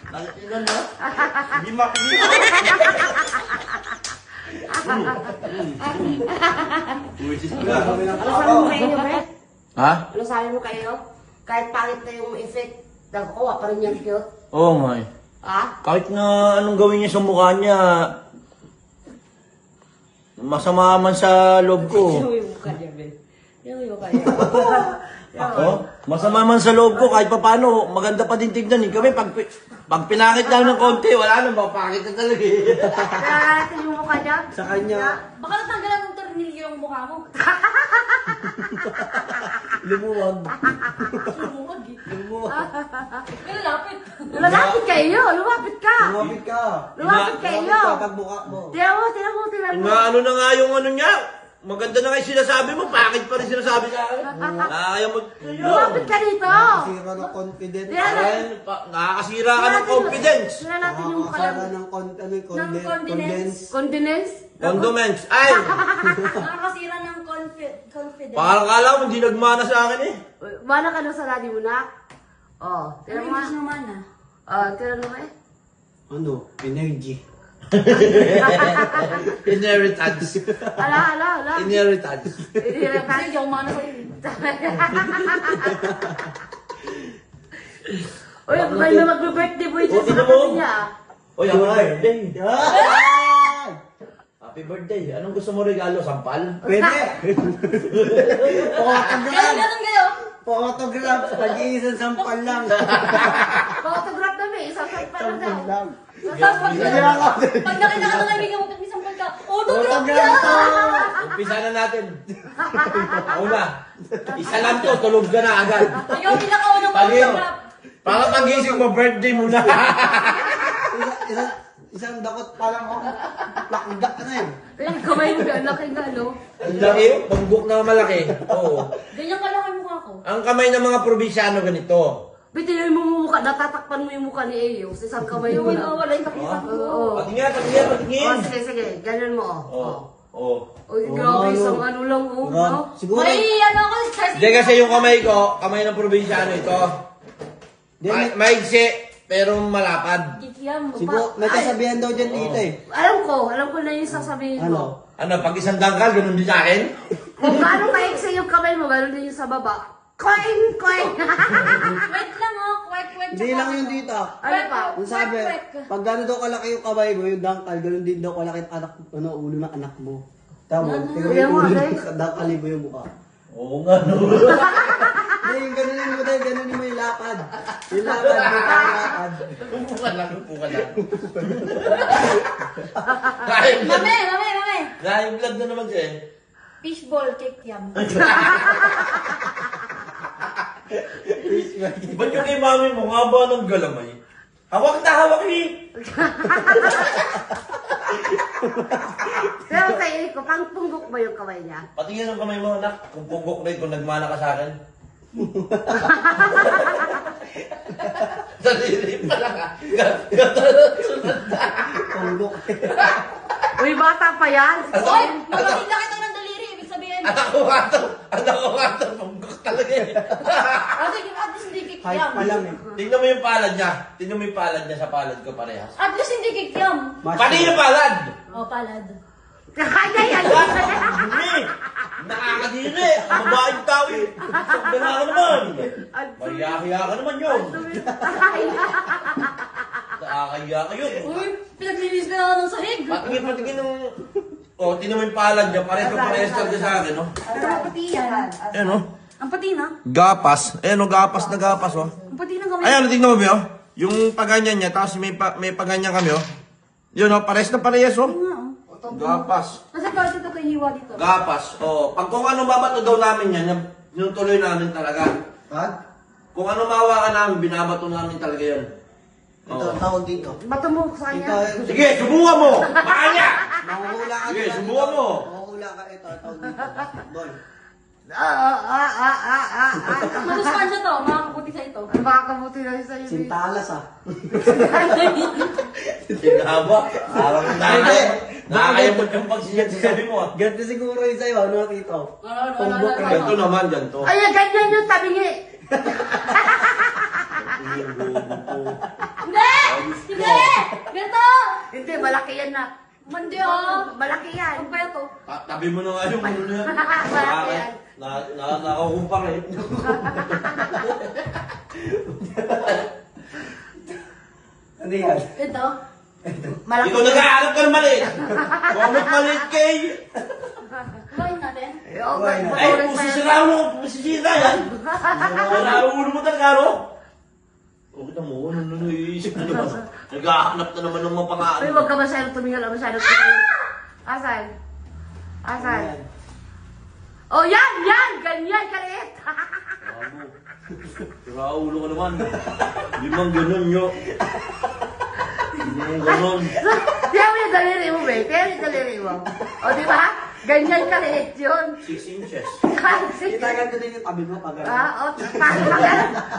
Tingnan mo. Bimak. Ano sabi mo kayo, Beth? Ha? Ano sabi mo kayo? Kahit pangit na yung effect, nagkuha pa rin yung cute. Oo nga eh. Ha? Kahit na anong gawin niya sa mukha niya, masama man sa loob ko. Yung mukha niya, Beth. Yung mukha niya. Oh, masama man sa loob ko, kahit pa paano, maganda pa din tignan eh. Kami, pag pinakit lang ng konti, wala nang mapakit na talaga eh. Kaya natin yung mukha niya. Sa kanya, Baka natanggalan ng tornilyo yung mukha mo. lumuwag. Lumuwag eh. Lumuwag. Pero lapit. Lumapit kayo! Lumapit ka! Lumapit ka. Lumapit kayo! Lumapit ka pag mukha mo. Tiyan mo. Nga ano na nga yung ano niya, maganda na kayo sinasabi mo, pakit pa rin sinasabi sa akin. Ayaw mo. Lumapit ka dito! Sira ng confidence. Tiyan mo. Nakakasira ka ng confidence. Tiyan natin yung mukha Nakakasara niya. ng Ng condensed. Condensed? Condiments. Ay! Nakakasira ng confidence. Parang kala mo, hindi nagmana sa akin eh. Mana ka na sa ladi mo na? Oh, Pero tiyan mo English nga. naman ah. Oh, tiyan mo eh. Ano? Energy. Inheritance. Ala. Inheritance. Hindi na Kasi hindi ako mana sa'yo. Uy, may na mag-birthday boy dyan Oh, sa tingnan mo. katabi niya. Oy, happy birthday. Ah! Happy birthday. Anong gusto mo regalo? Sampal? Pwede. Photograph. Ganun kayo. Photograph. Nag-iisang sampal lang. Photograph namin, isang sampal lang daw. Sampal lang. Tapos pag nakita ka ng kaibigan mo, pag may sampal ka, autograph ka! Photograph to. Umpisa na natin. Una. Isa lang to, tulog ka na agad. Ayaw pinakaunang autograph. Para pagising mo, birthday muna. Isang dakot pa lang ako. Lakga na yun. Yung kamay mo, ang laki nga, no? Ang laki, pangbuk na malaki. Oo. Ganyan ka lang ang mukha ko. Ang kamay ng mga probinsyano ganito. Bitinin mo mukha, natatakpan mo yung mukha ni Eyo. Sa isang kamay mo Wala, na. wala yung pakita ko. Oo. Patingin, patingin, patingin. Oh, sige. Ganyan mo, oh. Oo. Oo. Uy, grabe, isang ano lang, oh. No? Siguro. May ano ako, Hindi kasi yung kamay ko, kamay ng probinsyano ito. Maigsi, pero malapad. Kikiam. Siguro, may kasabihan daw dyan dito eh. Alam ko na yung sasabihin mo. Ano? Ano, pag isang dangkal, ganun din sa akin? Kung gaano kaiksi yung kamay mo, gano'n din yung sa baba. Coin! Wait lang oh, kwek. Hindi lang yung dito. Ano pa? Kung sabi, pag gano'n daw kalaki yung kamay mo, yung dangkal, gano'n din daw kalaki ang anak, ulo ng anak mo. Tama, tingnan mo Yan yung mo, ulo guys. ng dangkal mo yung mukha. Oo nga, no. Hindi, yung gano'n mo dahil, gano'n mo yung lakad. Yung lakad, yung lakad. Upo ka lang. Live vlog. Mame. Live vlog na naman siya eh. Fishball kikiam. Ba't yung kay mami mo, nga ba ng galamay? Hawak na hawak eh. Pero kay Eiko, pang punggok ba yung kamay niya? Patingin ang kamay mo, anak. Kung pugok na yun, kung nagmana ka sa akin. Daliri pa lang ah. Sunod na. Tunggok. Uy, bata pa yan! Oy, magkakita kita ng daliri, ibig sabihin. Anak ko nga to. Pugok talaga eh. At least hindi Kahit kikiam. pa lang eh. Tingnan mo yung palad niya. Tingnan mo yung palad niya sa palad ko parehas. At least hindi kikiam. Pati yung palad! Oh, palad. Kaya yan! Hindi! Nakakadiri! Ang babaeng tao eh! Sabi na ka naman! Mahiya-hiya ka naman yun! Nakakahiya ka yun! Uy, pinaglinis ka na ng sahig. Patingin ng... Oh, tingnan mo yung palad niya. Pares talaga sa akin, oh. Ito mapati yan. Ayan, oh. Ang pati na. Gapas. Ayan, oh. Gapas na gapas, oh. Ang pati na kami. Ayan, tingnan mo ba, oh. Yung paganyan niya, tapos may paganyan kami, oh. Yun, oh. Pares na parehas, oh. Gapas. Nasa pa ito kay Hiwa dito. Gapas. Oh, pag kung ano babato daw namin yan, yung tuloy namin talaga. Ha? Kung ano mahawakan namin, binabato namin talaga yan. Ito, tawag dito. Bato mo sa Ito, kanya. Sige, subukan mo! Makanya! Mahuhula ka. Sige, dito. subukan mo. Mahuhula ka. Ito, tawag dito. Ball. Masustansya to, makakaputi sa ito. Makakabuti na sa'yo. Sintalas ah. Sinaba. Parang nakakayamot yung pagsisabi mo. ah. Ganito siguro yung sa'yo. Ano nakita ko? Tunggok ka. Ganito naman, ganito. Ay, ganyan yung tabi niya. Hindi! Hindi! Ganito! Hindi, malaki yan na. Mandi ah! Malaki yan. Ang kaya to? Tabi mo na nga yung ano niya. Malaki yan. Nakakumpara eh. Ano yan? Ito? Malaki Ikaw nag-aarap ka ng maliit. Bakit maliit kay? Kumain natin? Oo, Ay, Ay, matuloy pa yan. pusisira mo. Pusisira yan. Sira ang ulo mo talaga, no? O, kita mo, ano iisip mo naman. Nag-ahanap na naman ng mga Uy, pangalan. huwag ka masyadong tumingala, masyadong tumingala. Asan? Asan? Oh, yan! Yan! Ganyan, kaliit! Bago. Sira ang ulo ka naman. Hindi man ganun, yo. Hindi man ganun. Tiyan mo yung daliri mo, be. Tiyan mo yung daliri mo. O, di ba? Ganyan kaliit yun. 6 inches. Kasi, Itagal ko din yung tabi mo pag o,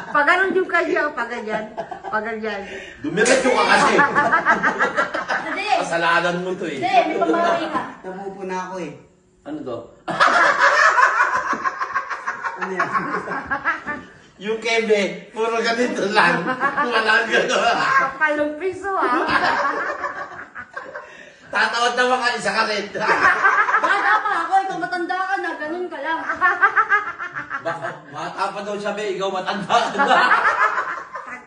pag ganun yung kanya, pag ganyan. Pag ganyan. Dumiretso ka kasi. Hindi! Kasalanan mo to eh. Hindi! May pamamahay ka. Napupo na ako eh. Ano to? Ano yan? Yung kebe, puro ganito lang. Walang gano'n. Kapalong piso, ha? Tatawad naman ka, isa ka rin. Bata pa ako, ikaw matanda ka na, ganun ka lang. Bata pa daw sabi, ikaw matanda ka na.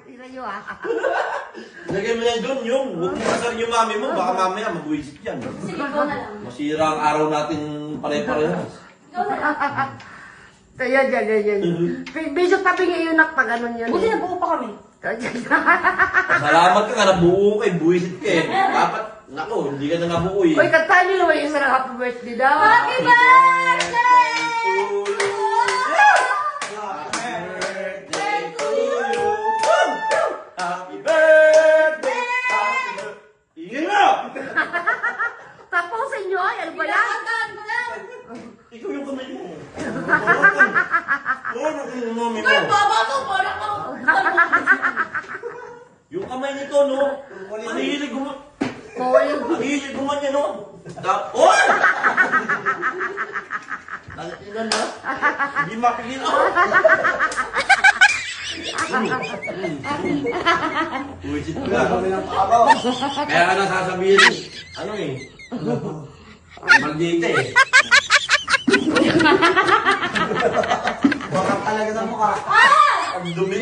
Tira nyo, ha? Lagay mo yan doon, yung. Huwag mo kasar yung mami mo, baka mamaya mag-wisit yan. Sige, ikaw na lang. Masira ang araw natin pare-parehas. Ikaw na lang. Kaya dyan, ganyan. Medyo tabi nga yun, pag ganun yun. Buti nabuo pa kami. Salamat ka nga, nabuo ka eh, buwisit ka eh. Dapat, nako, hindi ka na nabuo eh. Uy, kantahan nyo naman yung sarang happy birthday daw. Happy birthday! birthday to you. Happy birthday! Ingin mo! Tapusin nyo, ay, ano ba yan? Pinakantahan ko lang! Ikaw yung kamay mo. Oo, yung mami mo. Ikaw yung baba ko, parang ako. Yung kamay nito, no? Ang hilig gumawa. Calling. Ang hilig gumawa niya, no? Oh! Nagtinan na. Hindi makikita. Buwisit ka. Kami ng pabaw. Kaya ka nasasabihin, ano eh? Maldita eh. Wakang talaga sa mukha. Ang dumi.